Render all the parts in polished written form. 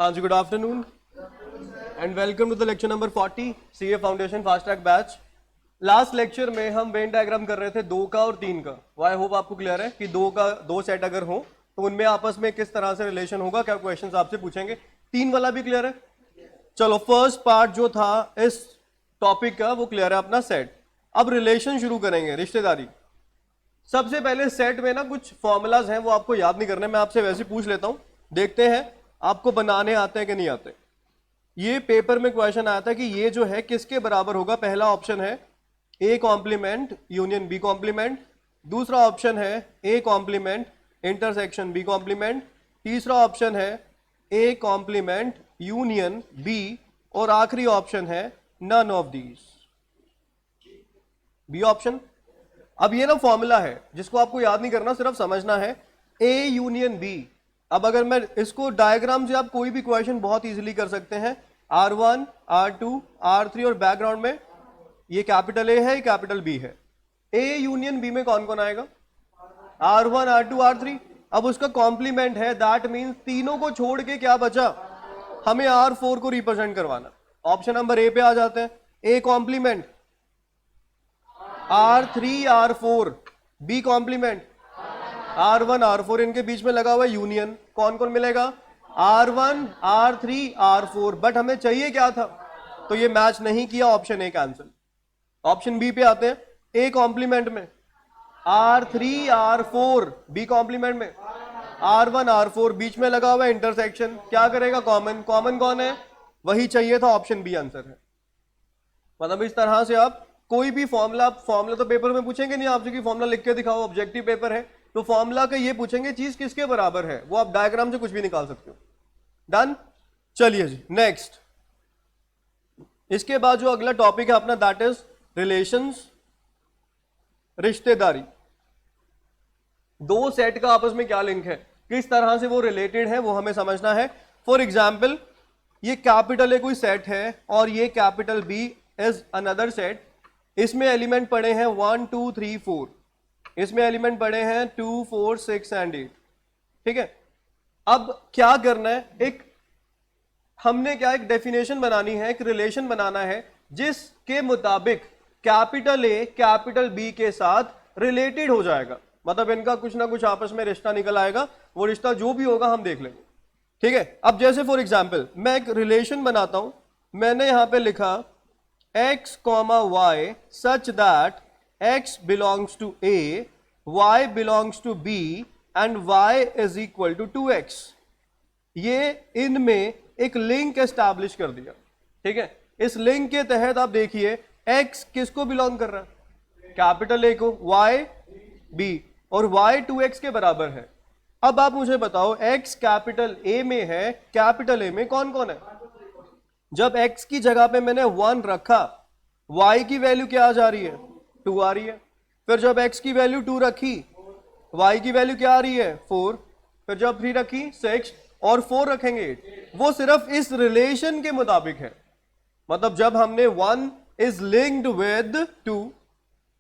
हाँ जी, good afternoon and welcome to the lecture number 40 CA foundation fast track batch. Last lecture में हम Venn diagram कर रहे थे 2 का और 3 का। आई होप आपको क्लियर है कि 2 का 2 सेट अगर हो तो उनमें आपस में किस तरह से रिलेशन होगा, क्या क्वेश्चंस आपसे पूछेंगे। 3 वाला भी क्लियर है। चलो, फर्स्ट पार्ट जो था इस टॉपिक का वो क्लियर है अपना सेट। अब रिलेशन शुरू करेंगे, रिश्तेदारी। सबसे पहले सेट में ना कुछ फॉर्मूलाज हैं, वो आपको याद नहीं करने, मैं आपसे वैसे पूछ लेता हूं, देखते हैं आपको बनाने आते हैं कि नहीं आते। ये पेपर में क्वेश्चन आया था कि ये जो है किसके बराबर होगा। पहला ऑप्शन है A complement union B complement, दूसरा ऑप्शन है A complement intersection B complement, तीसरा ऑप्शन है ए कॉम्प्लीमेंट यूनियन बी, और आखिरी ऑप्शन है none of these, B option. अब ये ना फॉर्मूला है जिसको आपको याद नहीं करना, सिर्फ समझना है ए यूनियन बी। अब अगर मैं इसको डायग्राम से आप कोई भी क्वेश्चन बहुत इजीली कर सकते हैं। R1, R2, R3 और बैकग्राउंड में ये कैपिटल ए है, कैपिटल बी है। ए यूनियन बी में कौन कौन आएगा? R1, R2, R3। अब उसका कॉम्प्लीमेंट है, दैट मीन्स तीनों को छोड़ के क्या बचा, हमें R4 को रिप्रेजेंट करवाना। ऑप्शन नंबर ए पे आ जाते हैं। A complement R3, R4, B complement R1, R4, इनके बीच में लगा हुआ है यूनियन। कौन कौन मिलेगा? R1, R3, R4। बट हमें चाहिए क्या था, तो ये मैच नहीं किया, option A cancel. Option B पे आते हैं। ए कॉम्प्लीमेंट में R3, R4, बी कॉम्प्लीमेंट में R1, R4, बीच में लगा हुआ है इंटरसेक्शन, क्या करेगा? कॉमन। कॉमन कौन है? वही चाहिए था, ऑप्शन बी आंसर है। मतलब इस तरह से आप कोई भी फॉर्मूला तो पेपर में पूछेंगे नहीं आपसे कि फॉर्मूला लिख के दिखाओ, ऑब्जेक्टिव पेपर है तो फॉर्मूला का ये पूछेंगे चीज किसके बराबर है, वो आप डायग्राम से कुछ भी निकाल सकते हो। डन। चलिए जी, नेक्स्ट। इसके बाद जो अगला टॉपिक है अपना, दैट इज रिलेशंस, रिश्तेदारी। दो सेट का आपस में क्या लिंक है, किस तरह से वो रिलेटेड है, वो हमें समझना है। फॉर एग्जाम्पल, ये कैपिटल ए कोई सेट है और ये capital B is another set. इसमें एलिमेंट पड़े हैं 1, 2, 3, 4। इसमें एलिमेंट पड़े हैं 2, 4, 6 एंड 8। ठीक है। अब क्या करना है, हमने एक डेफिनेशन बनानी है, एक रिलेशन बनाना है जिसके मुताबिक कैपिटल ए कैपिटल बी के साथ रिलेटेड हो जाएगा। मतलब इनका कुछ ना कुछ आपस में रिश्ता निकल आएगा, वो रिश्ता जो भी होगा हम देख लेंगे। ठीक है। अब जैसे फॉर एग्जाम्पल मैं एक रिलेशन बनाता हूं, मैंने यहां पे लिखा x, y such that x belongs to A, y belongs to B and y is equal to 2x। ये इनमें एक लिंक एस्टैब्लिश कर दिया। ठीक है। इस लिंक के तहत आप देखिए x किसको बिलोंग कर रहा है? कैपिटल ए को, y b, और y 2x के बराबर है। अब आप मुझे बताओ x कैपिटल ए में है, कैपिटल ए में कौन कौन है? जब x की जगह पे मैंने 1 रखा, y की वैल्यू क्या आ जा रही है? 2 आ रही है। फिर जब x की वैल्यू 2 रखी, y की वैल्यू क्या आ रही है? 4। फिर जब 3 रखी 6, और 4 रखेंगे 8। वो सिर्फ इस रिलेशन के मुताबिक है। मतलब जब हमने 1 is linked with 2,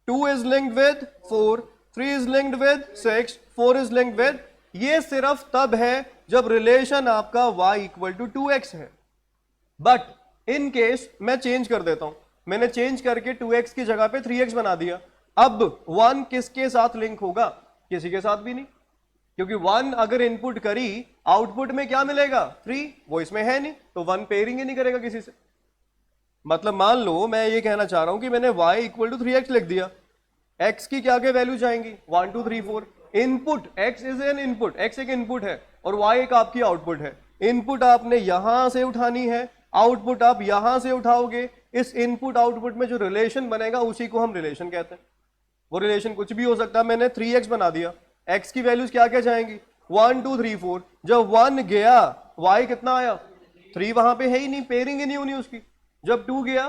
2 is linked with 4, 3 is linked with 6, 4 is linked with, ये सिर्फ तब है जब रिलेशन आपका y इक्वल टू 2x है। बट इन केस मैं चेंज कर देता हूं, मैंने चेंज करके 2x की जगह पे 3x बना दिया। अब 1 किसके साथ लिंक होगा? किसी के साथ भी नहीं, क्योंकि 1 अगर इनपुट करी आउटपुट में क्या मिलेगा? 3। वो इसमें है नहीं, तो 1 पेयरिंग ही नहीं करेगा किसी से। मतलब मान लो मैं ये कहना चाह रहा हूं कि मैंने y इक्वल टू 3x लिख दिया, x की क्या क्या वैल्यू जाएंगी? 1, 2, 3, 4। Input x is an input, x एक इनपुट है और y एक आपकी आउटपुट है। इनपुट आपने यहां से उठानी है, आउटपुट आप यहां से उठाओगे। इस इनपुट आउटपुट में जो रिलेशन बनेगा उसी को हम रिलेशन कहते हैं। वो रिलेशन कुछ भी हो सकता है। मैंने 3x बना दिया, x की वैल्यूज क्या क्या जाएंगी? 1, 2, 3, 4। जब 1 गया, y कितना आया? 3 वहां पे है ही नहीं, पेयरिंग ही नहीं होनी उसकी। जब 2 गया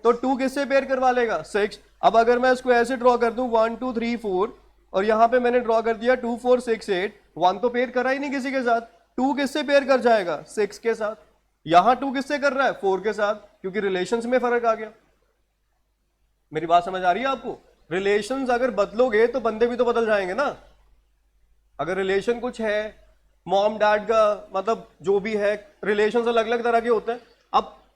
तो 2 किससे पेयर करवा लेगा? 6। अब अगर मैं इसको ऐसे ड्रॉ कर दूं 1, 2, 3, 4, और यहां पे मैंने ड्रॉ कर दिया 2, 4, 6, 8, 1 तो पेयर करा ही नहीं किसी के साथ। 2 किससे पेयर कर जाएगा? 6 के साथ। यहां 2 किससे कर रहा है? 4 के साथ, क्योंकि रिलेशंस में फर्क आ गया। मेरी बात समझ आ रही है आपको? रिलेशंस अगर बदलोगे तो बंदे भी तो बदल जाएंगे ना। अगर रिलेशन कुछ है मॉम डैड का मतलब जो भी है, रिलेशन अलग अलग तरह के होते हैं।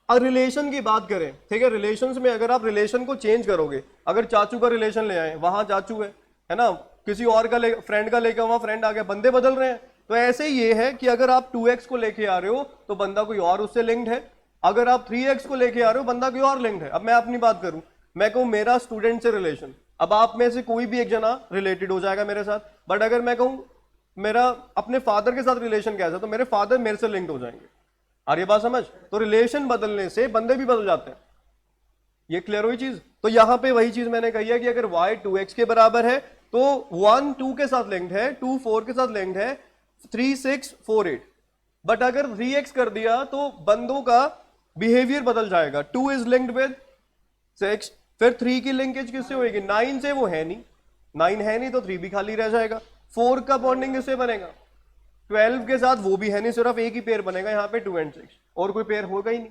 अब रिलेशन की बात करें, ठीक है, रिलेशंस में अगर आप रिलेशन को चेंज करोगे, अगर चाचू का रिलेशन ले आए, वहां चाचू है ना, किसी और का फ्रेंड का लेकर वहां फ्रेंड आ गया, बंदे बदल रहे हैं। तो ऐसे ही ये है कि अगर आप 2x को लेके आ रहे हो तो बंदा कोई और उससे लिंक्ड है, अगर आप 3x को लेके आ रहे हो बंदा कोई और लिंक्ड है। अब मैं अपनी बात करूं, मैं कहूं मेरा स्टूडेंट से रिलेशन, अब आप में से कोई भी एक जना रिलेटेड हो जाएगा मेरे साथ, बट अगर मैं कहूं मेरा अपने फादर के साथ रिलेशन कैसा, तो मेरे फादर मेरे से लिंक्ड हो जाएंगे। और ये बात समझ, तो रिलेशन बदलने से बंदे भी बदल जाते हैं। ये क्लियर हुई चीज? तो यहां पे वही चीज मैंने कही है कि अगर y 2x के बराबर है तो 1 2 के साथ लिंक्ड है, 2 4 के साथ लिंक्ड है, 3 6 4 8। बट अगर 3x कर दिया तो बंदों का बिहेवियर बदल जाएगा। 2 इज लिंक्ड विद 6, फिर 3 की लिंकेज किससे होगी? 9 से। वो है नहीं, 9 है नहीं तो 3 भी खाली रह जाएगा। 4 का बॉन्डिंग किससे बनेगा? 12 के साथ, वो भी है नहीं, सिर्फ एक ही पेयर बनेगा यहाँ पे 2 and 6, और कोई पेयर होगा ही नहीं।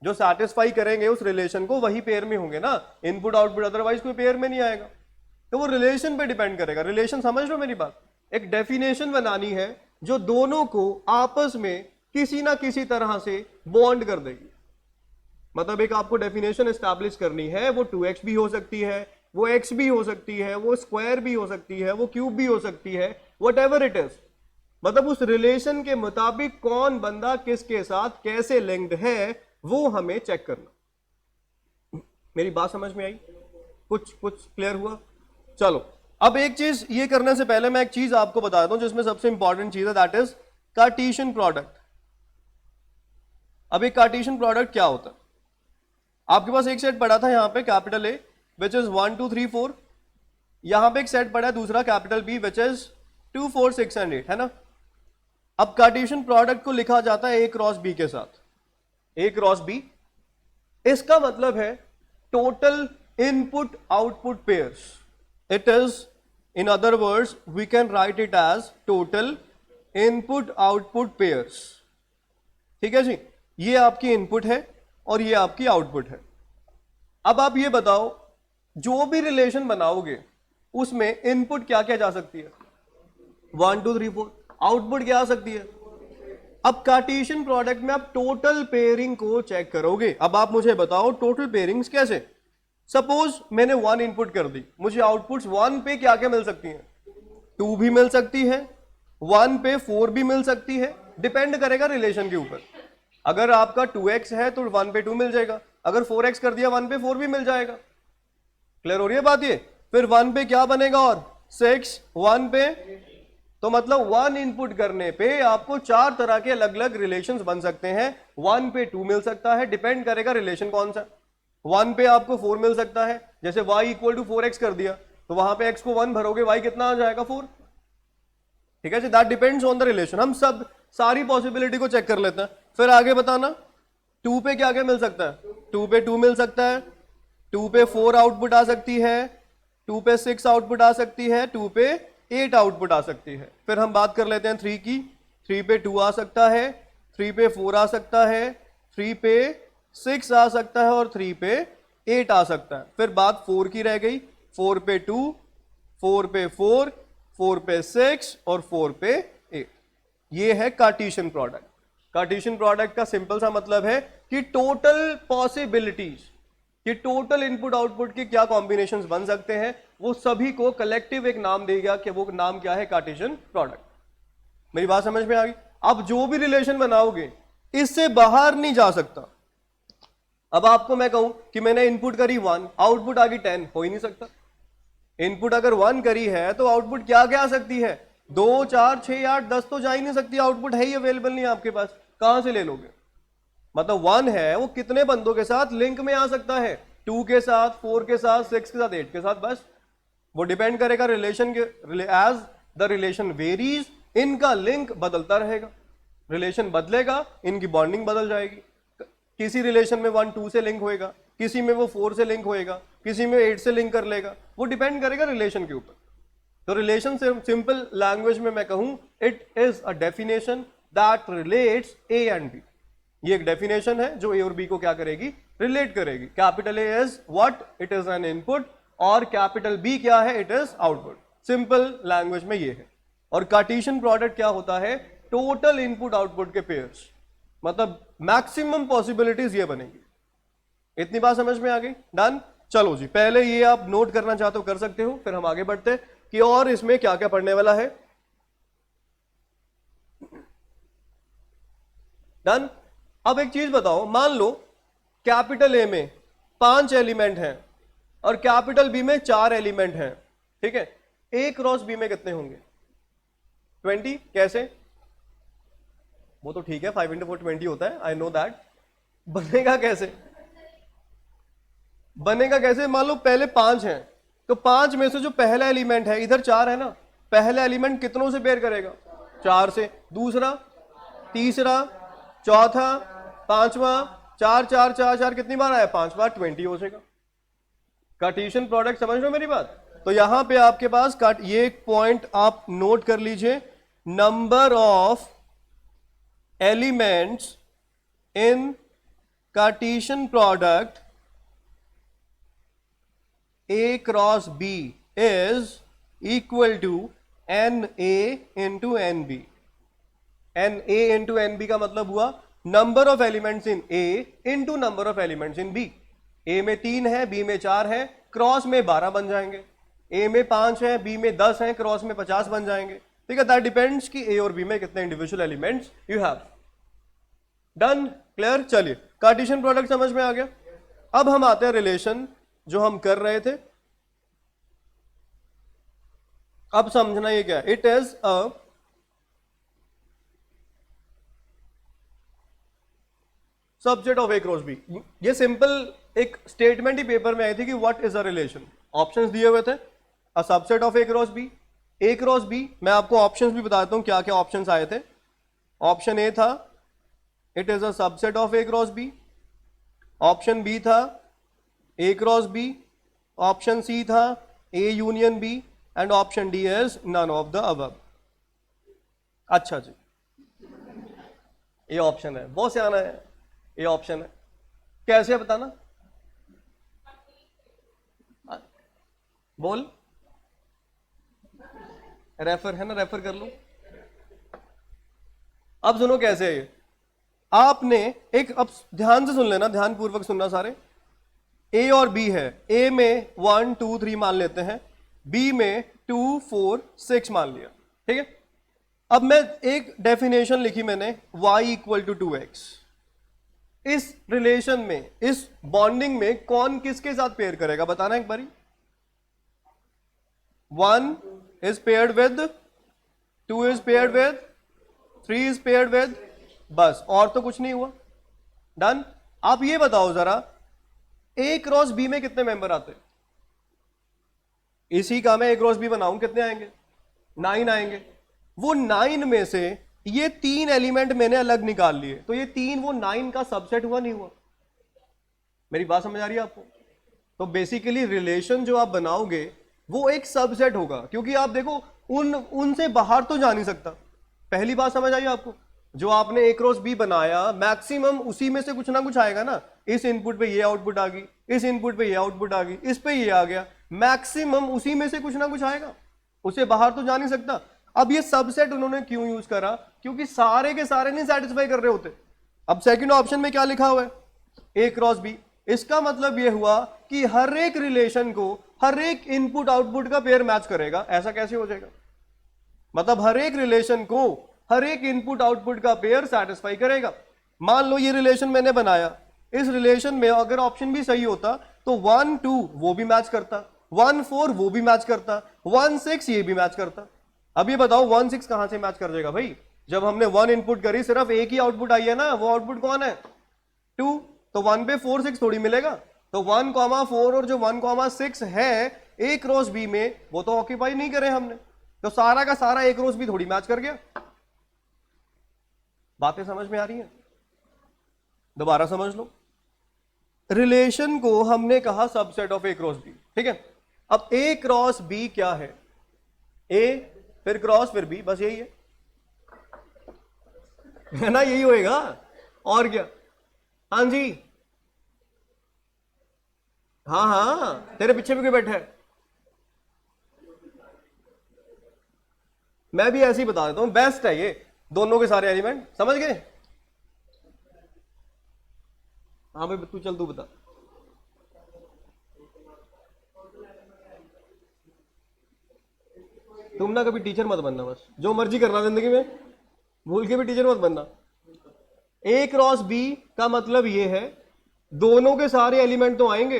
जो सेटिस्फाई करेंगे उस रिलेशन को वही पेयर में होंगे ना, इनपुट आउटपुट, अदरवाइज कोई पेयर में नहीं आएगा। तो वो रिलेशन पे डिपेंड करेगा। रिलेशन समझ लो मेरी बात, एक डेफिनेशन बनानी है जो दोनों को आपस में किसी ना किसी तरह से बॉन्ड कर देगी। मतलब एक आपको डेफिनेशन एस्टैब्लिश करनी है, वो 2x भी हो सकती है, वो x भी हो सकती है, वो स्क्वायर भी हो सकती है, वो क्यूब भी हो सकती है, व्हाटएवर इट इज। मतलब उस रिलेशन के मुताबिक कौन बंदा किसके साथ कैसे लिंक्ड है वो हमें चेक करना। मेरी बात समझ में आई? कुछ क्लियर हुआ? चलो, अब एक चीज ये करने से पहले मैं एक चीज आपको बता दूं जिसमें सबसे इंपॉर्टेंट चीज है, दैट इज कार्टेशियन प्रोडक्ट। अब एक कार्टेशियन प्रोडक्ट क्या होता है? आपके पास एक सेट पड़ा था यहां पे कैपिटल ए विच इज 1 2 3 4, यहां पे एक सेट पड़ा है दूसरा capital B which is 2 4 6 and 8, है ना। अब कार्टेशियन प्रोडक्ट को लिखा जाता है ए क्रॉस बी के साथ, ए क्रॉस बी। इसका मतलब है total input output pairs. It is, in other words we can write it as total input output pairs. ठीक है जी, ये आपकी इनपुट है और ये आपकी आउटपुट है। अब आप ये बताओ, जो भी रिलेशन बनाओगे उसमें इनपुट क्या क्या जा सकती है? 1 2 3 4। आउटपुट क्या आ सकती है? अब कार्टेशियन प्रोडक्ट में आप टोटल पेयरिंग को चेक करोगे। अब आप मुझे बताओ टोटल पेयरिंग्स कैसे? सपोज मैंने 1 इनपुट कर दी, मुझे आउटपुट्स 1 पे क्या क्या मिल सकती हैं? 2 भी मिल सकती है, 1 पे 4 भी मिल सकती है, डिपेंड करेगा रिलेशन के ऊपर। अगर आपका 2x है तो 1 पे 2 मिल जाएगा, अगर 4x कर दिया 1 पे 4 भी मिल जाएगा। क्लियर हो रही है बात ये? फिर 1 पे क्या बनेगा और 6, 1 पे, तो मतलब 1 इनपुट करने पे आपको 4 तरह के अलग अलग रिलेशंस बन सकते हैं। 1 पे 2 मिल सकता है, डिपेंड करेगा रिलेशन कौन सा। 1 पे आपको 4 मिल सकता है, जैसे y इक्वल टू 4x कर दिया तो वहां पे x को 1 भरोगे, y कितना आ जाएगा? 4। ठीक है जी, that depends on the relation. हम सब सारी पॉसिबिलिटी को चेक कर लेते हैं। फिर आगे बताना 2 पे क्या क्या मिल सकता है? 2 पे 2 मिल सकता है, 2 पे 4 आउटपुट आ सकती है, 2 पे 6 आउटपुट आ सकती है, 2 पे 8 आउटपुट आ सकती है। फिर हम बात कर लेते हैं 3 की, 3 पे 2 आ सकता है, 3 पे 4 आ सकता है, 3 पे 6 आ सकता है और 3 पे 8 आ सकता है। फिर बात 4 की रह गई, 4 पे 2, 4 पे 4, 4 पे 6 और 4 पे 8। ये है कार्टेशियन प्रोडक्ट। कार्टेशियन प्रोडक्ट का सिंपल सा मतलब है कि टोटल पॉसिबिलिटीज, कि टोटल इनपुट आउटपुट के क्या कॉम्बिनेशंस बन सकते हैं, वो सभी को कलेक्टिव एक नाम देगा कि वो नाम क्या है? Cartesian product. मेरी बात समझ में आ गई? अब जो भी रिलेशन बनाओगे इससे बाहर नहीं जा सकता। अब आपको मैं कहूं कि मैंने इनपुट करी 1, आउटपुट आ गई 10, हो ही नहीं सकता। इनपुट अगर 1 करी है तो आउटपुट क्या क्या आ सकती है? 2 4 6 8 10 तो जा ही नहीं सकती। आउटपुट है ही अवेलेबल नहीं आपके पास, कहां से ले लोगे? मतलब 1 है वो कितने बंदों के साथ लिंक में आ सकता है? 2 के साथ, 4 के साथ, 6 के साथ, 8 के साथ, बस। वो डिपेंड करेगा रिलेशन के, एज द रिलेशन वेरीज इनका लिंक बदलता रहेगा। रिलेशन बदलेगा, इनकी बॉन्डिंग बदल जाएगी। किसी रिलेशन में 1 2 से लिंक होएगा, किसी में वो 4 से लिंक होएगा, किसी में 8 से लिंक कर लेगा। वो डिपेंड करेगा रिलेशन के ऊपर। तो रिलेशन से सिंपल लैंग्वेज में मैं कहूं, it is a definition that relates A and B. ये एक डेफिनेशन है जो ए और बी को क्या करेगी? रिलेट करेगी। Capital A is what? It is an input, और कैपिटल बी क्या है? It is output. Simple language में ये है। और कार्टेशियन प्रोडक्ट क्या होता है? टोटल इनपुट आउटपुट के पेयर्स, मतलब मैक्सिमम पॉसिबिलिटीज ये बनेगी। इतनी बात समझ में आ गई? डन। चलो जी, पहले ये आप नोट करना चाहते हो कर सकते हो, फिर हम आगे बढ़ते हैं कि और इसमें क्या क्या पढ़ने वाला है। डन। अब एक चीज बताओ, मान लो कैपिटल ए में 5 एलिमेंट हैं और कैपिटल बी में 4 एलिमेंट हैं, ठीक है? ए क्रॉस बी में कितने होंगे? 20। कैसे? वो तो ठीक है, 5 × 4 20 होता है, आई नो दैट। बनेगा कैसे? बनेगा कैसे? मान लो पहले 5 हैं, तो 5 में से जो पहला एलिमेंट है, इधर 4 है ना, पहला एलिमेंट कितनों से पेयर करेगा? 4 से। दूसरा, तीसरा, चौथा, पांचवा, 4 4 4 4 कितनी बार आया? 5 बार, 20 हो जाएगा। कार्टेशियन प्रोडक्ट समझ रहे हो मेरी बात? तो यहां पे आपके पास ये एक पॉइंट आप नोट कर लीजिए, number of elements in Cartesian product A cross B is equal to NA into NB। NA into NB का मतलब हुआ number of elements in A into number of elements in B। A में 3 है, B में 4 है, cross में 12 बन जाएंगे। A में 5 है, B में 10 है, क्रॉस में 50 बन जाएंगे। ठीक है, दैट डिपेंड्स कि A और B में कितने individual elements you have. Done, clear? चलिए, कार्टेशियन प्रोडक्ट समझ में आ गया। अब हम आते हैं रिलेशन जो हम कर रहे थे। अब समझना ये क्या है? It is a subset of A cross B. ये सिंपल एक स्टेटमेंट ही पेपर में आई थी कि what is a relation. Options दिए हुए थे, a subset of A cross B. A cross B, मैं आपको ऑप्शंस भी बताता हूं क्या क्या ऑप्शंस आए थे। ऑप्शन ए था it is a subset of A cross B. Option B था A cross B. Option C था A union B and option D is none of the above. अच्छा जी, ये ऑप्शन है, बहुत सियाना है, ये ऑप्शन है। कैसे है बताना? बोल, रेफर है ना, रेफर कर लो। अब सुनो कैसे है ये। आपने एक, अब ध्यान से सुन लेना, ध्यान पूर्वक सुनना सारे। ए और बी है, ए में 1 2 3 मान लेते हैं, बी में 2 4 6 मान लिया, ठीक है? अब मैं एक डेफिनेशन लिखी मैंने, y इक्वल टू 2x। इस रिलेशन में, इस बॉन्डिंग में कौन किसके साथ पेयर करेगा बताना एक बारी। 1 is paired with, 2 is paired with, 3 is paired with, बस, और तो कुछ नहीं हुआ। डन। आप ये बताओ जरा, ए क्रॉस बी में कितने मेंबर आते हैं? इसी का मैं ए क्रॉस बी बनाऊं, कितने आएंगे? 9 आएंगे। वो 9 में से ये 3 एलिमेंट मैंने अलग निकाल लिए, तो ये 3 वो 9 का सबसेट हुआ नहीं हुआ? मेरी बात समझ आ रही है आपको? तो बेसिकली रिलेशन जो आप बनाओगे वो एक सबसेट होगा, क्योंकि आप देखो उनसे बाहर तो जा नहीं सकता। पहली बात समझ आई आपको? जो आपने ए क्रॉस बी बनाया, मैक्सिमम उसी में से कुछ ना कुछ आएगा ना। इस इनपुट पे ये आउटपुट आ गई, इस इनपुट पे ये आउटपुट आ गई, इस पे ये आ गया, मैक्सिमम उसी में से कुछ ना कुछ आएगा, उसे बाहर तो जा नहीं सकता। अब ये सबसेट उन्होंने क्यों यूज करा? क्योंकि सारे के सारे नहीं सेटिस्फाई कर रहे होते। अब सेकंड ऑप्शन में क्या लिखा हुआ है? ए क्रॉस बी। इसका मतलब यह हुआ कि हर एक रिलेशन को हर एक इनपुट आउटपुट का पेयर मैच करेगा। ऐसा कैसे हो जाएगा? मतलब हर एक रिलेशन को हर एक इनपुट आउटपुट का पेयर सेटिस्फाई करेगा। मान लो ये रिलेशन मैंने बनाया, इस रिलेशन में अगर ऑप्शन भी सही होता तो 1 2 वो भी मैच करता, 1 4 वो भी मैच करता, 1 6 ये भी मैच करता। अब ये बताओ 1 6 कहां से मैच कर जाएगा भाई? जब हमने 1 इनपुट करी, सिर्फ एक ही आउटपुट आई है ना, वो आउटपुट कौन है? 2। तो 1 पे 4 6 थोड़ी मिलेगा। तो 1 4 और जो 1 6 है ए क्रॉस बी में, वो तो ऑक्यूपाई नहीं करे हमने, तो सारा का सारा ए क्रॉस बी थोड़ी मैच कर गया। बातें समझ में आ रही हैं? दोबारा समझ लो। रिलेशन को हमने कहा subset of A cross B, ठीक है? अब ए क्रॉस बी क्या है? ए फिर क्रॉस फिर बी, बस यही है ना? यही होएगा और क्या? हाँ जी, हाँ हाँ, तेरे पीछे भी कोई बैठा है? मैं भी ऐसे ही बता देता हूं, बेस्ट है ये दोनों के सारे एलिमेंट, समझ गए? हाँ भाई तू चल, तू बता। तुम ना कभी टीचर मत बनना, बस जो मर्जी करना जिंदगी में, भूल के भी टीचर मत बनना। ए क्रॉस बी का मतलब ये है दोनों के सारे एलिमेंट तो आएंगे,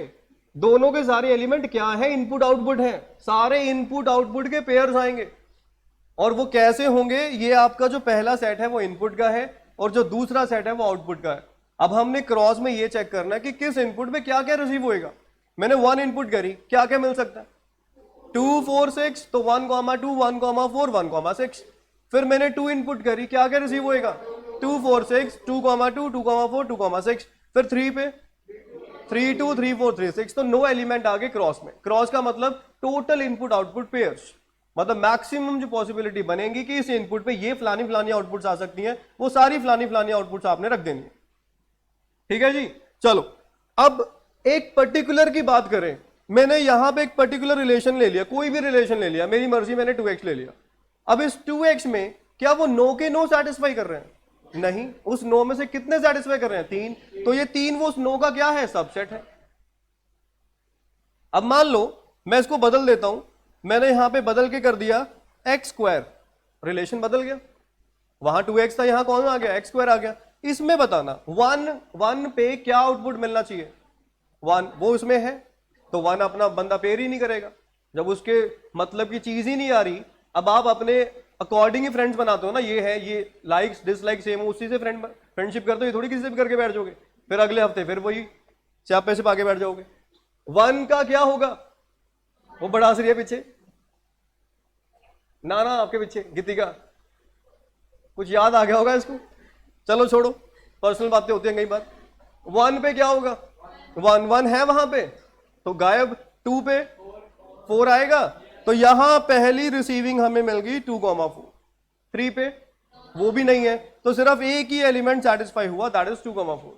दोनों के सारे एलिमेंट क्या है, इनपुट आउटपुट है, सारे इनपुट आउटपुट के पेयर्स आएंगे। और वो कैसे होंगे, ये आपका जो पहला सेट है वो इनपुट का है और जो दूसरा सेट है वो आउटपुट का है। अब हमने क्रॉस में ये चेक करना है कि किस इनपुट में क्या क्या रिसीव होएगा। मैंने 1 इनपुट करी, क्या क्या मिल सकता है, 2 4 6, तो 1,2 1,4 1,6। फिर मैंने 2 इनपुट करी, क्या क्या रिसीव होएगा, 2 4 6 2,2 2,4 2,6। फिर 3 पे 3 2 3 4 3 6, तो नो एलिमेंट आ गए क्रॉस में। क्रॉस का मतलब टोटल इनपुट आउटपुट पेयर्स, मतलब मैक्सिमम जो पॉसिबिलिटी बनेगी कि इस इनपुट पे ये फलानी फलानी आउटपुट्स आ सकती हैं, वो सारी फलानी फलानी आउटपुट्स आपने रख देनी है। ठीक है जी। चलो अब एक पर्टिकुलर की बात करें, मैंने यहां पे एक पर्टिकुलर रिलेशन ले लिया, कोई भी रिलेशन ले लिया, मेरी मर्जी, मैंने 2x ले लिया। अब इस 2x में क्या वो नो के नो सेटिस्फाई कर रहे हैं? नहीं। उस नो में से कितने सेटिस्फाई कर रहे हैं? 3। तो ये 3 वो उस नो का क्या है, सबसेट है। अब मान लो मैं इसको बदल देता हूं, मैंने यहां पे बदल के कर दिया x², रिलेशन बदल गया, वहां 2x था, यहां कौन आ गया, x² आ गया। इसमें बताना 1 पे क्या आउटपुट मिलना चाहिए, 1 वो इसमें है, तो 1 अपना बंदा पेयर ही नहीं करेगा जब उसके मतलब की चीज ही नहीं आ रही। अब आप अपने अकॉर्डिंग ही फ्रेंड्स बनाते हो ना, ये है, ये लाइक्स डिसलाइक सेम, उसी से फ्रेंडशिप करते हो, ये थोड़ी किसी से भी करके बैठ जाओगे, फिर अगले हफ्ते फिर वही चापे से पाके बैठ जाओगे। 1 का क्या होगा, वो बड़ा हंस रही है पीछे, ना आपके पीछे गीतिका, कुछ याद आ गया होगा इसको, चलो छोड़ो, पर्सनल बातें होती हैं कई बार। 1 पे क्या होगा, 1 है वहां पे, तो गायब। 2 पे 4 आएगा, तो यहां पहली रिसीविंग हमें मिल गई 2,4। 3 पे वो भी नहीं है, तो सिर्फ एक ही एलिमेंट सेटिस्फाई हुआ, दैट इज 2,4।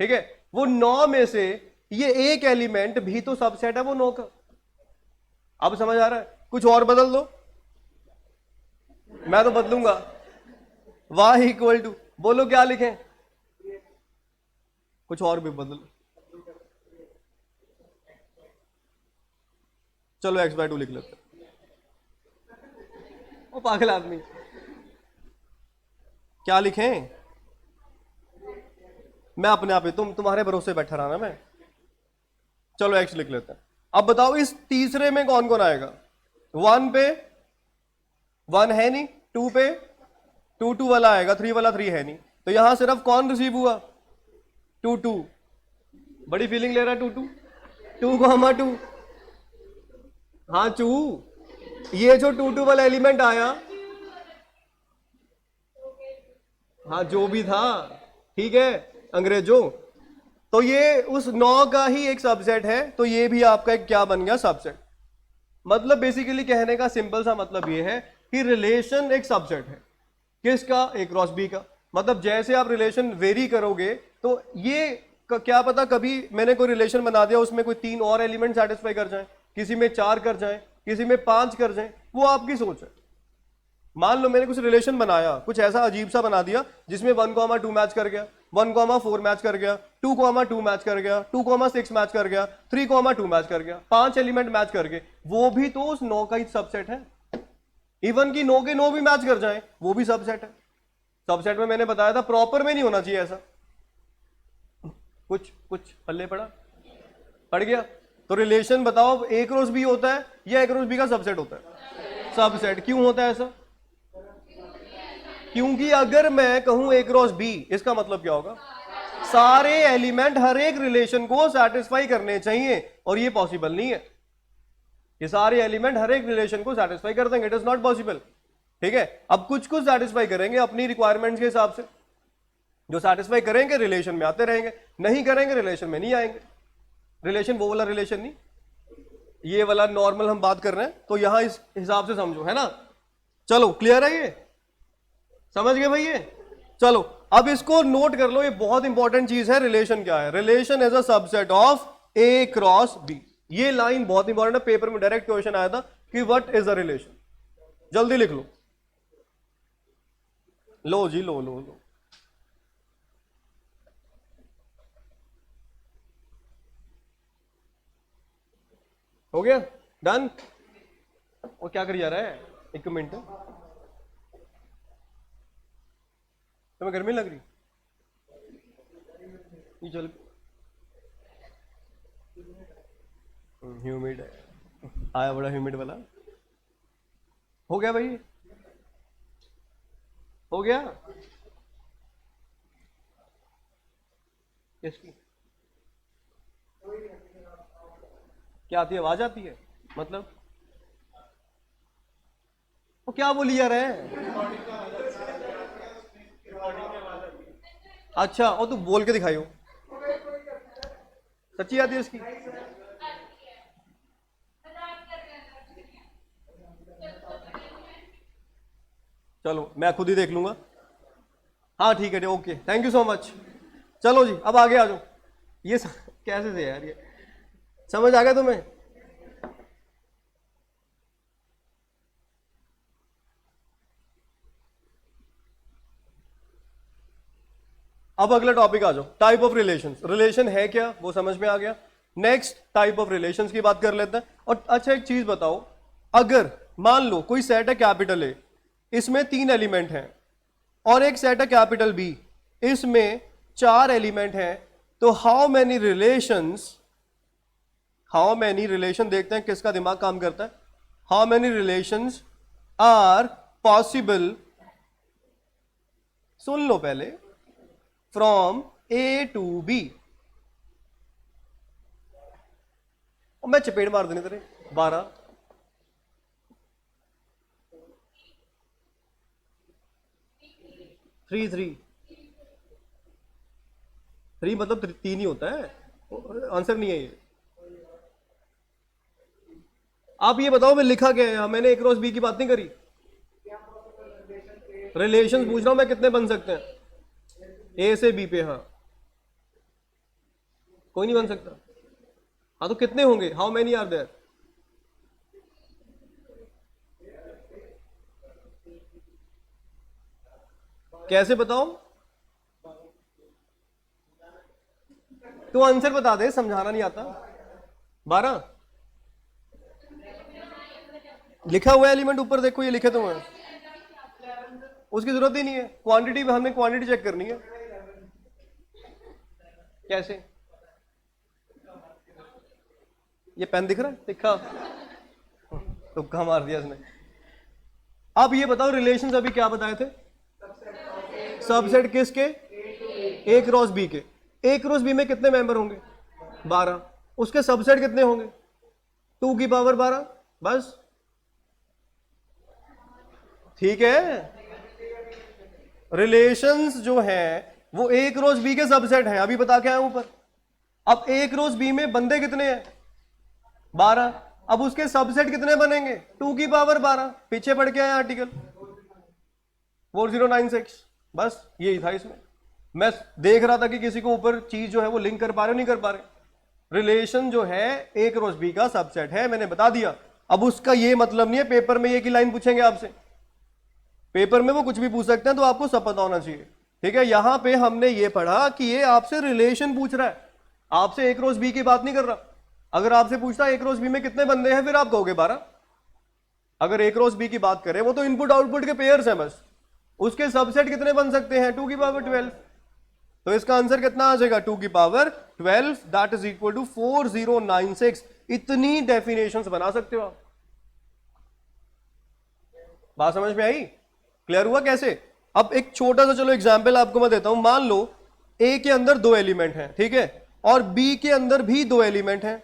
ठीक है, वो 9 में से ये एक एलिमेंट भी तो सबसेट है वो 9 का। अब समझ आ रहा है? कुछ और बदल दो, मैं तो बदलूंगा, y इक्वल टू, बोलो क्या लिखें, कुछ और भी बदल, चलो x/2 लिख लेते। ओ पागल आदमी, क्या लिखें, मैं अपने आप ही तुम्हारे भरोसे बैठा रहा ना मैं, चलो x लिख लेते हैं। अब बताओ इस तीसरे में कौन कौन आएगा, 1 पे 1 है नहीं, 2 पे 2 वाला आएगा, 3 वाला 3 है नहीं, तो यहां सिर्फ कौन रिसीव हुआ, 2 बड़ी फीलिंग ले रहा है 2, हाँ चू, ये जो 2 वाला एलिमेंट आया, हाँ जो भी था, ठीक है अंग्रेजों, तो ये उस 9 का ही एक सबसेट है, तो ये भी आपका एक क्या बन गया, सबसेट। मतलब बेसिकली कहने का सिंपल सा मतलब ये है कि रिलेशन एक सबसेट है, किसका, ए क्रॉस बी का। मतलब जैसे आप रिलेशन वेरी करोगे, तो ये क्या पता कभी मैंने कोई रिलेशन बना दिया, उसमें कोई 3 और एलिमेंट सेटिस्फाई कर जाए, किसी में 4 कर जाए, किसी में 5 कर जाए, वो आपकी सोच है। मान लो मैंने कुछ रिलेशन बनाया, कुछ ऐसा अजीब सा बना दिया जिसमें 1,2 मैच कर गया, 1,4 मैच कर गया, 2,2 मैच कर गया, 2,6 मैच कर गया, 3,2 मैच कर गया, 5 एलिमेंट मैच कर गए, वो भी तो उस 9 का ही सबसेट है। इवन की 9 के 9 भी मैच कर जाए, वो भी सबसेट है। सबसेट में मैंने बताया था प्रॉपर में नहीं होना चाहिए ऐसा, कुछ पल्ले पड़ गया। तो रिलेशन बताओ ए क्रॉस बी होता है या ए क्रॉस बी का सबसेट होता है, सबसेट। क्यों होता है ऐसा, क्योंकि अगर मैं कहूं ए क्रॉस बी, इसका मतलब क्या होगा, सारे एलिमेंट हर एक रिलेशन को सेटिस्फाई करने चाहिए, और ये पॉसिबल नहीं है, ये सारे एलिमेंट हर एक रिलेशन को सेटिस्फाई कर देंगे, इट इज नॉट पॉसिबल। ठीक है, अब कुछ सेटिस्फाई करेंगे अपनी रिक्वायरमेंट्स के हिसाब से, जो सेटिस्फाई करेंगे रिलेशन में आते रहेंगे, नहीं करेंगे रिलेशन में नहीं आएंगे। रिलेशन वो वाला रिलेशन नहीं, ये वाला नॉर्मल हम बात कर रहे हैं, तो यहां इस हिसाब से समझो, है ना। चलो क्लियर है, ये समझ गए भाई ये। चलो अब इसको नोट कर लो, ये बहुत इंपॉर्टेंट चीज है। रिलेशन क्या है, relation is a subset of A cross B. ये लाइन बहुत इंपॉर्टेंट है, पेपर में डायरेक्ट क्वेश्चन आया था कि व्हाट इज अ रिलेशन, जल्दी लिख लो। लो जी, लो लो लो। हो गया, डन। और क्या कर जा रहा है? एक मिनट, तुम्हें गर्मी लग रही? ये चल, ह्यूमिड है, आया बड़ा ह्यूमिड वाला। हो गया भाई, हो गया। किसकी? क्या आती है? आवाज आती है? मतलब वो क्या बोली जा रहे हैं? अच्छा, और तू बोल के दिखाई हो? सच्ची आती है उसकी? चलो मैं खुद ही देख लूंगा। हाँ ठीक है, okay, thank you so much. चलो जी, अब आगे आ जाओ। ये कैसे से यार, ये समझ आ गया तुम्हें? अब अगला टॉपिक आ जाओ, टाइप ऑफ रिलेशंस। रिलेशन है क्या वो समझ में आ गया। नेक्स्ट टाइप ऑफ रिलेशंस की बात कर लेते हैं। और अच्छा एक चीज बताओ, अगर मान लो कोई सेट है कैपिटल ए, इसमें 3 एलिमेंट हैं, और एक सेट है कैपिटल बी, इसमें 4 एलिमेंट हैं, तो हाउ मैनी रिलेशन देखते हैं किसका दिमाग काम करता है। How many relations are possible, सुन लो पहले, फ्रॉम ए टू बी। मैं चपेट मार देने तेरे। 12, 3 3 3 मतलब 3 ही होता है, आंसर नहीं है ये। आप ये बताओ मैं लिखा क्या है? मैंने ए क्रॉस बी की बात नहीं करी, रिलेशन पूछ रहा हूं मैं, कितने बन सकते हैं ए से बी पे? हाँ, कोई नहीं बन सकता। हाँ तो कितने होंगे? How many are there? कैसे बताओ? तू आंसर बता दे, समझाना नहीं आता। 12 लिखा हुआ एलिमेंट ऊपर देखो, ये लिखे तो हैं, उसकी जरूरत ही नहीं है। क्वांटिटी पे हमने क्वांटिटी चेक करनी है। कैसे? ये पेन दिख रहा है? दिखा, तुक्का मार दिया इसने। अब ये बताओ, रिलेशंस अभी क्या बताए थे? सबसेट किसके? ए क्रॉस बी के। ए क्रॉस बी में कितने मेंबर होंगे? 12। उसके सबसेट कितने होंगे? 2 की पावर 12, बस। ठीक है, रिलेशंस जो है वो ए क्रॉस बी के सबसेट है, अभी बता के आया ऊपर। अब ए क्रॉस बी में बंदे कितने हैं? 12। अब उसके सबसेट कितने बनेंगे? 2 की पावर 12। पीछे पढ़ के आया आर्टिकल 4096, बस यही था इसमें। मैं देख रहा था कि किसी को ऊपर चीज जो है वो लिंक कर पा रहे हो, नहीं कर पा रहे। रिलेशन जो है ए क्रॉस बी का सबसेट है, मैंने बता दिया। अब उसका ये मतलब नहीं है पेपर में ये की लाइन पूछेंगे आपसे, पेपर में वो कुछ भी पूछ सकते हैं, तो आपको सब पता होना चाहिए। ठीक है, यहां पे हमने ये पढ़ा कि ये आपसे रिलेशन पूछ रहा है, आपसे ए क्रॉस बी की बात नहीं कर रहा। अगर आपसे पूछता है ए क्रॉस बी में कितने बंदे हैं, फिर आप कहोगे 12। अगर ए क्रॉस बी की बात करें, वो तो इनपुट आउटपुट के पेयर्स हैं बस। उसके सबसेट कितने बन सकते हैं? 2 की पावर 12। तो इसका आंसर कितना आ जाएगा? 2 की power 12, that is equal to 4096। इतनी डेफिनेशंस बना सकते हो आप। बात समझ में आई? क्लियर हुआ कैसे? अब एक छोटा सा चलो एग्जाम्पल आपको मैं देता हूं। मान लो ए के अंदर 2 एलिमेंट हैं, ठीक है, और बी के अंदर भी 2 एलिमेंट हैं।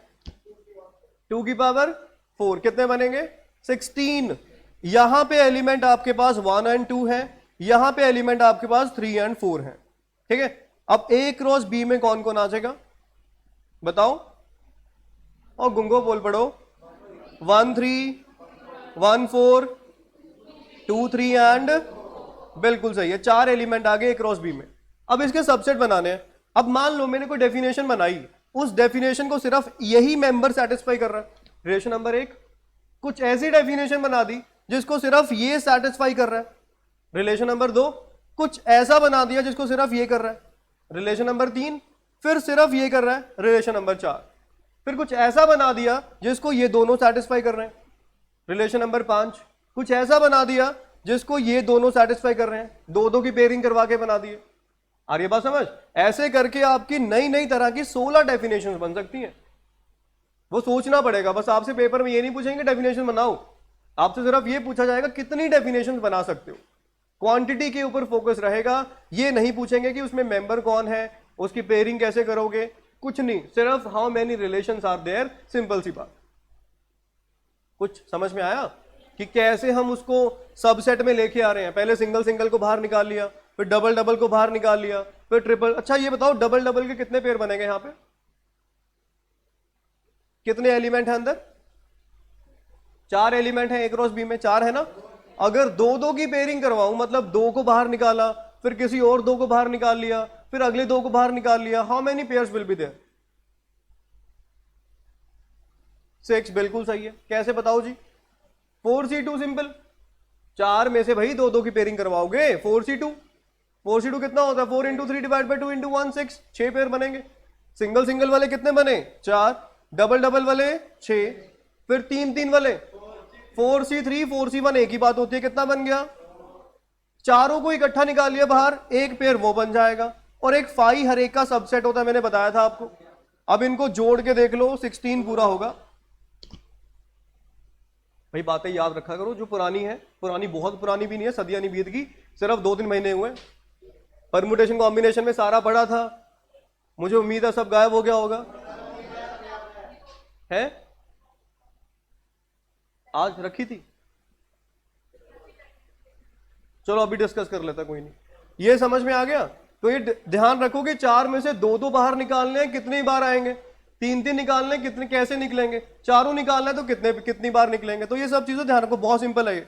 2 की पावर 4 कितने बनेंगे? 16। यहां पे एलिमेंट आपके पास 1 एंड 2 है, यहां पे एलिमेंट आपके पास 3 एंड 4 है। ठीक है, अब ए क्रॉस बी में कौन कौन आ जाएगा बताओ? और गुंगो बोल पड़ो। 1 3, 1 4, 2 3 एंड, बिल्कुल सही है, 4 एलिमेंट आ गए ए क्रॉस बी में। अब इसके सबसेट बनाने हैं। अब मान लो मैंने कोई डेफिनेशन बनाई, उस डेफिनेशन को सिर्फ यही मेंबर सेटिस्फाई कर रहा है। रिलेशन नंबर 1 कुछ ऐसी डेफिनेशन बना दी जिसको सिर्फ ये सेटिस्फाई कर रहा है। रिलेशन नंबर 2 कुछ ऐसा बना दिया जिसको सिर्फ ये कर रहा है, रिलेशन नंबर 3, फिर सिर्फ ये कर रहा है, रिलेशन नंबर 4, फिर कुछ ऐसा बना दिया जिसको ये दोनों सेटिस्फाई कर रहे हैं, रिलेशन नंबर 5, कुछ ऐसा बना दिया जिसको ये दोनों सेटिस्फाई कर रहे हैं, दो दो की पेयरिंग करवा के बना दिए। आ रही है बात समझ? ऐसे करके आपकी नई नई तरह की 16 डेफिनेशंस बन सकती हैं। वो सोचना पड़ेगा, बस आपसे पेपर में ये नहीं पूछेंगे डेफिनेशन बनाओ, आपसे सिर्फ ये पूछा जाएगा कितनी डेफिनेशंस बना सकते हो। क्वांटिटी के ऊपर फोकस रहेगा, ये नहीं पूछेंगे कि उसमें मेंबर कौन है, उसकी पेयरिंग कैसे करोगे, कुछ नहीं, सिर्फ how many relations are there, simple सी बात। कुछ समझ में आया कि कैसे हम उसको सबसेट में लेके आ रहे हैं? पहले सिंगल सिंगल को बाहर निकाल लिया, फिर डबल डबल को बाहर निकाल लिया, फिर ट्रिपल। अच्छा ये बताओ डबल डबल के कितने पेयर बनेंगे? यहां पे कितने एलिमेंट है अंदर? 4 एलिमेंट है ए क्रॉस बी में, 4 है ना। अगर दो दो की पेयरिंग करवाऊं, मतलब 2 को बाहर निकाला, फिर किसी और 2 को बाहर निकाल लिया, फिर अगले 2 को बाहर निकाल लिया, how many pairs will be there? 6। बिल्कुल सही है। कैसे बताओ जी? 4c2 सिंपल, 4 में से भाई 2 2 की पेयरिंग करवाओगे, 4c2 कितना होता है? 4 × 3 / 2 × 1 6, 6 पेयर बनेंगे। सिंगल सिंगल वाले कितने बने? 4, डबल डबल वाले 6, फिर 3 3 वाले 4c3 4c1, एक ही बात होती है, कितना बन गया? चारों को इकट्ठा निकाल लिया बाहर, एक पेयर वो बन जाएगा, और एक फाई हर एक का सबसेट होता है, मैंने बताया था आपको। अब इनको जोड़ के देख लो, 16 पूरा होगा। भाई बातें याद रखा करो, जो पुरानी है, पुरानी बहुत पुरानी भी नहीं है, सदियां नहीं बीत गई, सिर्फ 2-3 महीने हुए। परमुटेशन कॉम्बिनेशन में सारा पढ़ा था, मुझे उम्मीद है सब गायब हो गया होगा। है आज रखी थी, चलो अभी डिस्कस कर लेता, कोई नहीं। ये समझ में आ गया? तो ये ध्यान रखो कि 4 में से 2 2 बाहर निकालने हैं, कितनी बार आएंगे? 3 3 निकालने, कितने कैसे निकलेंगे? चारों निकालना है तो कितनी बार निकलेंगे? तो ये सब चीजें ध्यान रखो, बहुत सिंपल है ये।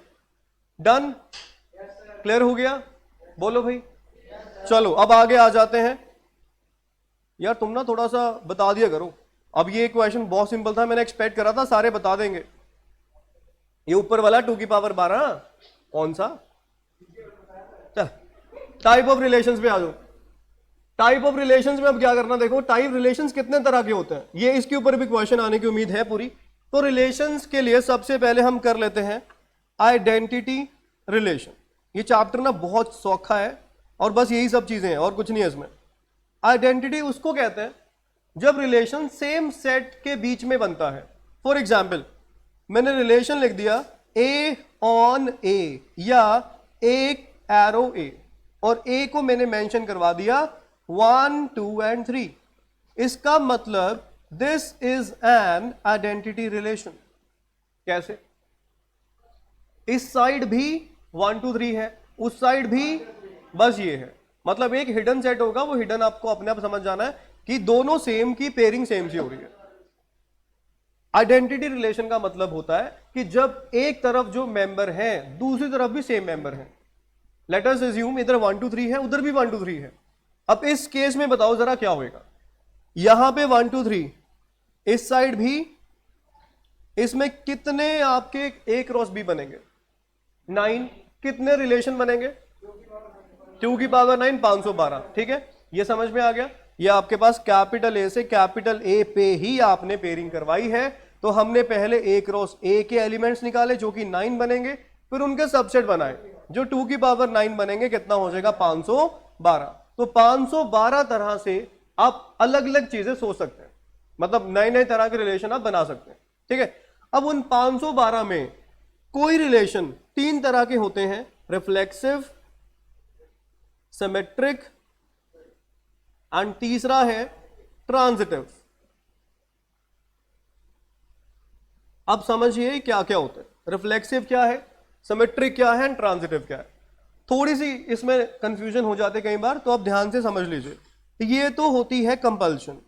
डन? क्लियर हो गया? बोलो भाई। चलो अब आगे आ जाते हैं। यार तुम ना थोड़ा सा बता दिया करो। अब ये क्वेश्चन बहुत सिंपल था, मैंने एक्सपेक्ट करा था सारे बता देंगे। ये ऊपर वाला 2 की पावर 12 कौन सा? टाइप ऑफ रिलेशंस पे आ जाओ। टाइप ऑफ रिलेशंस में अब क्या करना, देखो टाइप रिलेशंस कितने तरह के होते हैं, ये इसके ऊपर भी क्वेश्चन आने की उम्मीद है पूरी। तो रिलेशंस के लिए सबसे पहले हम कर लेते हैं आइडेंटिटी रिलेशन। ये चैप्टर ना बहुत सौखा है और बस यही सब चीजें हैं और कुछ नहीं है इसमें। आइडेंटिटी उसको कहते हैं जब रिलेशन सेम सेट के बीच में बनता है। फॉर एग्जाम्पल मैंने रिलेशन लिख दिया ए ऑन ए या एक एरो ए, और ए को मैंने मेंशन करवा दिया 1 2 and 3। इसका मतलब this is an identity relation. कैसे? इस साइड भी 1 2 3 है, उस साइड भी बस ये है, मतलब एक हिडन सेट होगा, वो हिडन आपको अपने आप समझ जाना है कि दोनों सेम की पेयरिंग सेम सी हो रही है। आइडेंटिटी रिलेशन का मतलब होता है कि जब एक तरफ जो मेंबर है दूसरी तरफ भी सेम मेंबर है। लेट अस अज्यूम इधर 1 2 3 है, उधर भी 1 2 3 है। अब इस केस में बताओ जरा क्या होगा? यहां पे 1 2 3, इस साइड भी, इसमें कितने आपके ए क्रॉस बी बनेंगे? 9। कितने रिलेशन बनेंगे? 2 की पावर 9 512। ठीक है, ये समझ में आ गया। ये आपके पास कैपिटल ए से कैपिटल ए पे ही आपने पेयरिंग करवाई है। तो हमने पहले ए क्रॉस ए के एलिमेंट्स निकाले जो कि 9 बनेंगे, फिर उनके सबसेट बनाए जो 2 की पावर 9 बनेंगे, कितना हो जाएगा? 512। तो 512 तरह से आप अलग अलग चीजें सोच सकते हैं, मतलब नए नए तरह के रिलेशन आप बना सकते हैं। ठीक है, अब उन 512 में कोई रिलेशन 3 तरह के होते हैं, रिफ्लेक्सिव, सिमेट्रिक एंड तीसरा है ट्रांजिटिव। अब समझिए क्या क्या होता है, रिफ्लेक्सिव क्या है, सिमेट्रिक क्या है, ट्रांजिटिव क्या है। थोड़ी सी इसमें कंफ्यूजन हो जाते कई बार, तो आप ध्यान से समझ लीजिए। ये तो होती है कंपल्शन,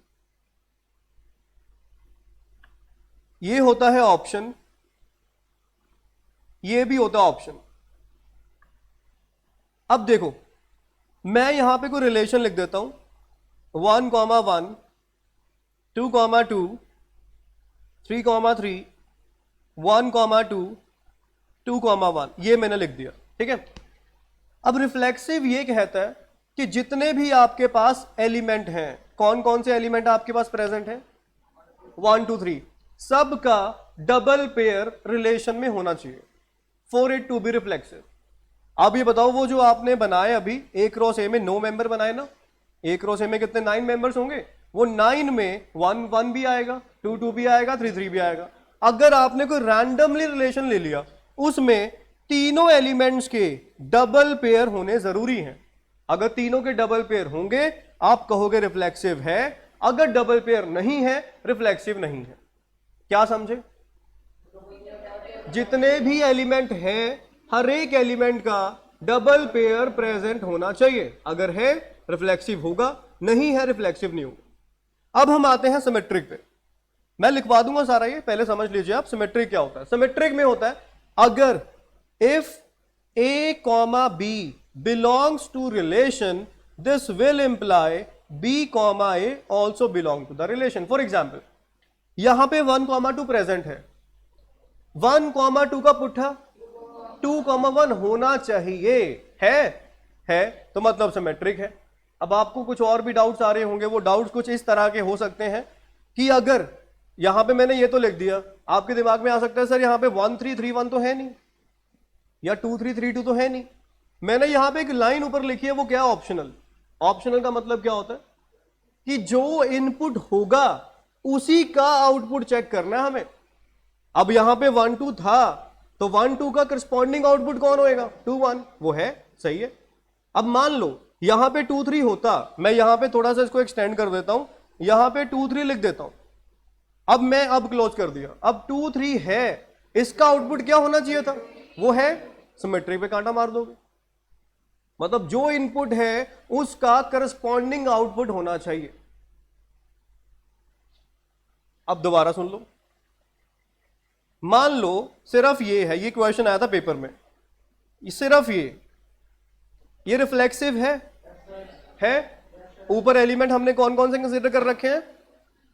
ये होता है ऑप्शन, ये भी होता है ऑप्शन। अब देखो मैं यहां पे कोई रिलेशन लिख देता हूं 1, 1, 2, 2, 3, 3, 1, 2, 2, 1, ये मैंने लिख दिया। ठीक है, अब रिफ्लेक्सिव ये कहता है कि जितने भी आपके पास एलिमेंट हैं, कौन कौन से एलिमेंट आपके पास प्रेजेंट है, 1 2 3, सबका डबल पेयर रिलेशन में होना चाहिए for it to be reflexive. अब ये बताओ, वो जो आपने बनाए अभी ए क्रॉस ए में 9 मेंबर बनाए ना, ए क्रॉस ए में कितने 9 मेंबर्स होंगे, वो 9 में 1 1 भी आएगा, 2 2 भी आएगा, 3 3 भी आएगा। अगर आपने कोई रैंडमली रिलेशन ले लिया, उसमें तीनों एलिमेंट्स के डबल पेयर होने जरूरी हैं। अगर तीनों के डबल पेयर होंगे आप कहोगे रिफ्लेक्सिव है, अगर डबल पेयर नहीं है रिफ्लेक्सिव नहीं है। क्या समझे? जितने भी एलिमेंट हैं हर एक एलिमेंट का डबल पेयर प्रेजेंट होना चाहिए, अगर है रिफ्लेक्सिव होगा, नहीं है रिफ्लेक्सिव नहीं होगा। अब हम आते हैं सिमेट्रिक पे, मैं लिखवा दूंगा सारा, ये पहले समझ लीजिए आप सिमेट्रिक क्या होता है। सिमेट्रिक में होता है अगर if a comma b belongs to relation, this will imply b comma a also belong to the relation। For example यहां पे 1 2 प्रेजेंट है, 1 2 का पुट्ठा 2 1 होना चाहिए, है तो मतलब सिमेट्रिक है। अब आपको कुछ और भी डाउट्स आ रहे होंगे, वो डाउट्स कुछ इस तरह के हो सकते हैं कि अगर यहां पे मैंने ये तो लिख दिया, आपके दिमाग में आ सकता है सर यहां पे 1 3 3 1 तो है नहीं, या 2 3 3 2 तो है नहीं। मैंने यहां पे एक लाइन ऊपर लिखी है, वो क्या है, ऑप्शनल। ऑप्शनल का मतलब क्या होता है कि जो इनपुट होगा उसी का आउटपुट चेक करना है हमें। अब यहां पे 1 2 था तो 1 2 का करस्पॉन्डिंग आउटपुट कौन होएगा, 2 1, वो है, सही है। अब मान लो यहां पे 2 3 होता, मैं यहां पे थोड़ा सा इसको एक्सटेंड कर देता हूं, यहां पे 2 3 लिख देता हूं। अब मैं अब क्लोज कर दिया, अब 2 3 है, इसका आउटपुट क्या होना चाहिए था, वो है, सिमेट्रिक पे कांटा मार दोगे। मतलब जो इनपुट है उसका करस्पॉन्डिंग आउटपुट होना चाहिए। अब दोबारा सुन लो, मान लो सिर्फ ये है, ये क्वेश्चन आया था पेपर में, सिर्फ ये रिफ्लेक्सिव है। ऊपर एलिमेंट हमने कौन कौन से कंसीडर कर रखे हैं,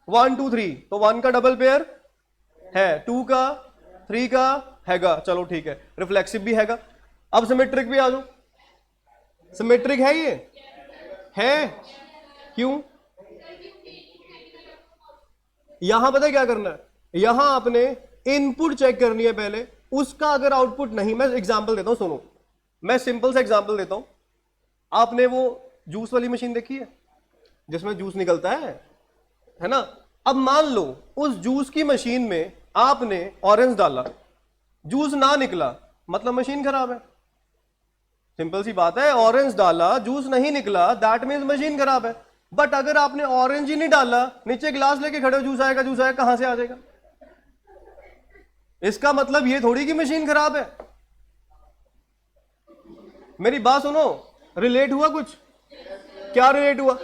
1 2 3, तो 1 का डबल पेयर है, 2 का, 3 का हैगा, चलो ठीक है, रिफ्लेक्सिव भी हैगा। अब सिमेट्रिक भी आ जाओ, सिमेट्रिक है, ये है, क्यों? यहां पता है क्या करना है, यहां आपने इनपुट चेक करनी है पहले, उसका अगर आउटपुट नहीं, मैं एग्जांपल देता हूं, सुनो, मैं सिंपल सा एग्जांपल देता हूं। आपने वो जूस वाली मशीन देखी है जिसमें जूस निकलता है ना? अब मान लो उस जूस की मशीन में आपने ऑरेंज डाला, जूस ना निकला, मतलब मशीन खराब है। सिंपल सी बात है, ऑरेंज डाला जूस नहीं निकला, दैट मीन्स मशीन खराब है। बट अगर आपने ऑरेंज ही नहीं डाला, नीचे गिलास लेके खड़े हो, जूस आएगा, कहां से आ जाएगा? इसका मतलब ये थोड़ी कि मशीन खराब है। मेरी बात सुनो, रिलेट हुआ कुछ? क्या रिलेट हुआ?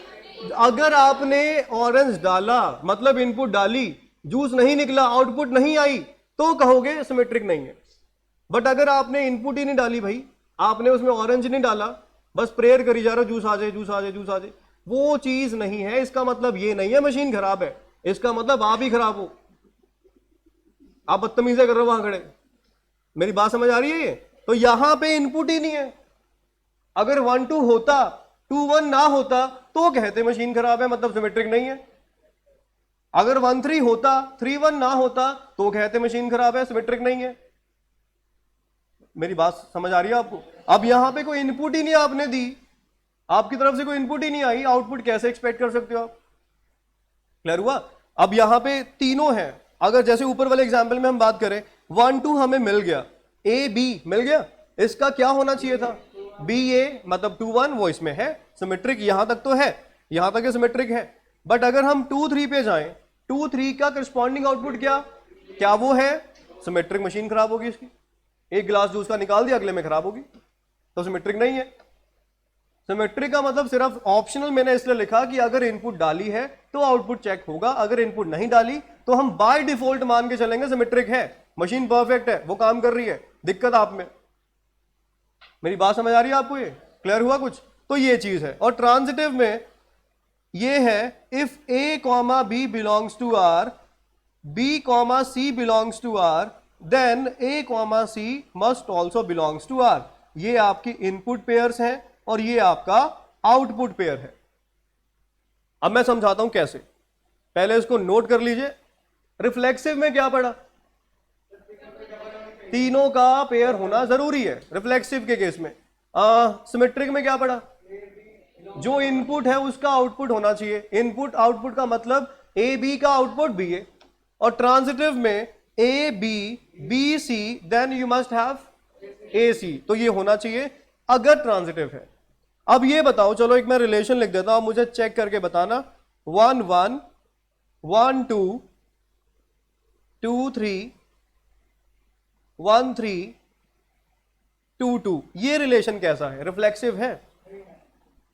अगर आपने ऑरेंज डाला, मतलब इनपुट डाली, जूस नहीं निकला, आउटपुट नहीं आई, तो कहोगे सिमेट्रिक नहीं है। बट अगर आपने इनपुट ही नहीं डाली भाई, आपने उसमें ऑरेंज नहीं डाला, बस प्रेयर करी जा रहे हो, जूस आ जाए, जूस आ जाए, जूस आ जाए, वो चीज नहीं है। इसका मतलब ये नहीं है मशीन खराब है, इसका मतलब आप ही खराब हो, आप बदतमीजी कर रहे हो वहां खड़े। मेरी बात समझ आ रही है? ये तो यहां पे इनपुट ही नहीं है। अगर 1 2 होता, 2 1 ना होता तो कहते मशीन खराब है, मतलब सिमेट्रिक नहीं है। अगर 1 3 होता, 3 1 ना होता तो कहते मशीन खराब है, सिमेट्रिक नहीं है। मेरी बात समझ आ रही है आपको? अब यहां पे कोई इनपुट ही नहीं आपने दी, आपकी तरफ से कोई इनपुट ही नहीं आई, आउटपुट कैसे एक्सपेक्ट कर सकते हो आप? क्लियर हुआ? अब यहां पे तीनों हैं, अगर जैसे ऊपर वाले एग्जाम्पल में हम बात करें, 1 2 हमें मिल गया, ए बी मिल गया, इसका क्या होना चाहिए था, बी ए, मतलब 2 1 वो इसमें है, सिमेट्रिक यहां तक तो है, यहां तक सिमेट्रिक है। बट अगर हम 2 3 पे जाएं, 2 3 का करस्पॉन्डिंग आउटपुट क्या वो है, सिमेट्रिक, मशीन खराब होगी इसकी। एक गिलास जूस का निकाल दिया, अगले में खराब होगी, तो सिमेट्रिक नहीं है। सिमेट्रिक का मतलब सिर्फ ऑप्शनल मैंने इसलिए लिखा कि अगर इनपुट डाली है तो आउटपुट चेक होगा, अगर इनपुट नहीं डाली तो हम बाय डिफॉल्ट मान के चलेंगे सिमेट्रिक है, मशीन परफेक्ट है, वो काम कर रही है, दिक्कत आप में। मेरी बात समझ आ रही है आपको? ये क्लियर हुआ कुछ? तो ये चीज है। और ट्रांजिटिव में ये है, if A comma B belongs to R, B comma C belongs to R, then A comma C must also belongs to R. ये आपकी इनपुट पेयर्स हैं और ये आपका आउटपुट पेयर है। अब मैं समझाता हूं कैसे, पहले इसको नोट कर लीजिए। रिफ्लेक्सिव में क्या पढ़ा, तीनों का पेयर होना जरूरी है रिफ्लेक्सिव के केस में। सिमेट्रिक में क्या पढ़ा, जो इनपुट है उसका आउटपुट होना चाहिए। इनपुट आउटपुट का मतलब ए बी का आउटपुट बी है। और ट्रांजिटिव में A B B C then you must have A C, तो ये होना चाहिए अगर ट्रांजिटिव है। अब ये बताओ, चलो एक मैं रिलेशन लिख देता हूं, मुझे चेक करके बताना। 1 1 1 2 2 3 1 3 2 2, ये रिलेशन कैसा है, रिफ्लेक्सिव है?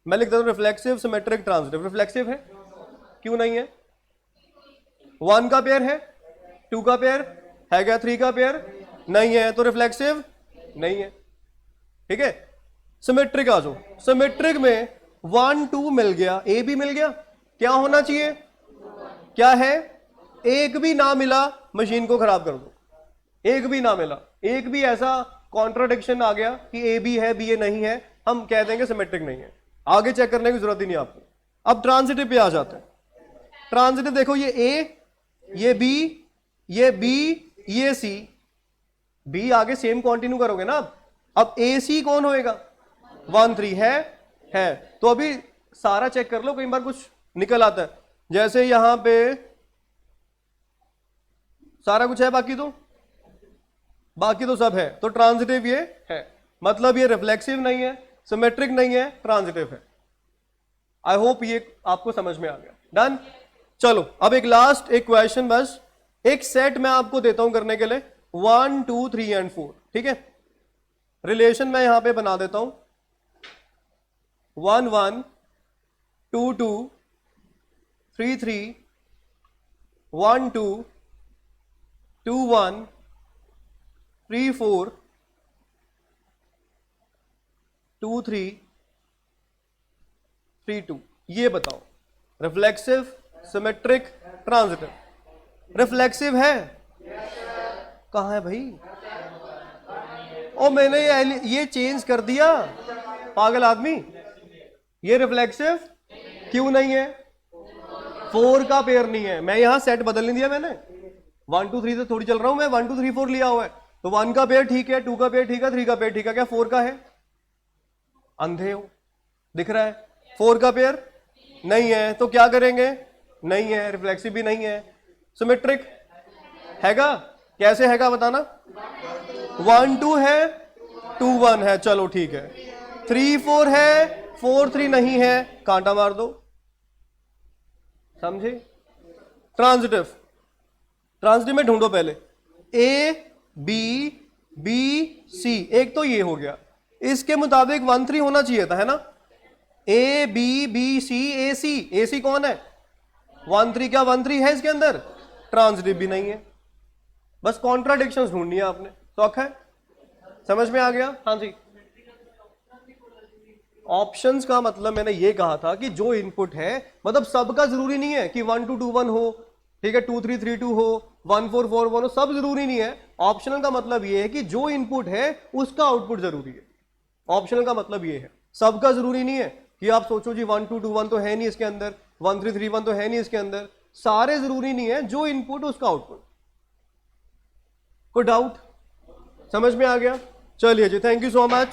मैं लिख देता हूं रिफ्लेक्सिव सिमेट्रिक ट्रांजिटिव। रिफ्लेक्सिव है, क्यों नहीं है? 1 का पेयर है, 2 का पेयर है क्या, 3 का पेयर नहीं है, तो रिफ्लेक्सिव नहीं है। ठीक है, सिमेट्रिक आ जाओ। सिमेट्रिक में 1 2 मिल गया, ए भी मिल गया, क्या होना चाहिए, क्या है, एक भी ना मिला मशीन को खराब कर दो। एक भी ना मिला, एक भी ऐसा कॉन्ट्राडिक्शन आ गया कि ए बी है बी ए नहीं है, हम कह देंगे सिमेट्रिक नहीं है, आगे चेक करने की जरूरत ही नहीं आपको। अब ट्रांजिटिव पे आ जाते हैं। ट्रांजिटिव देखो, ये ए, ये बी, ये बी, ये सी, बी आगे सेम कंटिन्यू करोगे ना। अब ए सी कौन होएगा, 1 3 है। तो अभी सारा चेक कर लो, कई बार कुछ निकल आता है। जैसे यहां पे सारा कुछ है, बाकी तो सब है, तो ट्रांजिटिव ये है, मतलब ये रिफ्लेक्सिव नहीं है, सिमेट्रिक नहीं है, ट्रांजिटिव है। आई होप ये आपको समझ में आ गया। डन। चलो अब एक लास्ट एक क्वेश्चन, बस एक सेट मैं आपको देता हूं करने के लिए, 1 2 3 एंड 4। ठीक है, रिलेशन मैं यहां पे बना देता हूं, 1 1 2 2 3 3 1 2 2 1 3 4 2 3 3 2। ये बताओ रिफ्लेक्सिव सिमेट्रिक ट्रांजिटिव। रिफ्लेक्सिव है, कहां है भाई? ओ मैंने ये चेंज कर दिया, पागल आदमी। ये रिफ्लेक्सिव क्यों नहीं है, 4 का पेयर नहीं है। मैं यहां सेट बदल नहीं दिया मैंने, 1 2 3 से थोड़ी चल रहा हूं मैं, 1 2 3 4 लिया हुआ है, तो 1 का पेयर ठीक है, 2 का पेयर ठीक है, 3 का पेयर ठीक है, क्या 4 का है? अंधे हो, दिख रहा है 4 का पेयर नहीं है, तो क्या करेंगे, नहीं है, रिफ्लेक्सिव भी नहीं है। सिमेट्रिक हैगा, कैसे हैगा बताना, 1 2 है, 2 1 है, चलो ठीक है, 3 4 है, 4 3 नहीं है, कांटा मार दो, समझे? ट्रांजिटिव, ट्रांजिटिव में ढूंढो पहले, ए बी बी सी, एक तो ये हो गया, इसके मुताबिक 1 3 होना चाहिए था, है ना? ए बी बी सी ए सी, ए सी कौन है, 1 3, क्या 1 3 है इसके अंदर? ट्रांजिटिव भी नहीं है। बस कॉन्ट्राडिक्शंस ढूंढनी है आपने, शौक है, समझ में आ गया? हाँ जी। ऑप्शंस का मतलब मैंने ये कहा था कि जो इनपुट है, मतलब सबका जरूरी नहीं है कि 1 2 2 1 हो, ठीक है, 2 3 3 2 हो, 1 4 4 1 हो, सब जरूरी नहीं है। ऑप्शनल का मतलब ये है कि जो इनपुट है उसका आउटपुट जरूरी है। ऑप्शनल का मतलब ये है, सबका जरूरी नहीं है कि आप सोचो जी 1 2 2 1 तो है नहीं इसके अंदर, 1 3 3 1 तो है नहीं इसके अंदर, सारे जरूरी नहीं है, जो इनपुट उसका आउटपुट। कोई डाउट? समझ में आ गया? चलिए जी, थैंक यू सो मच।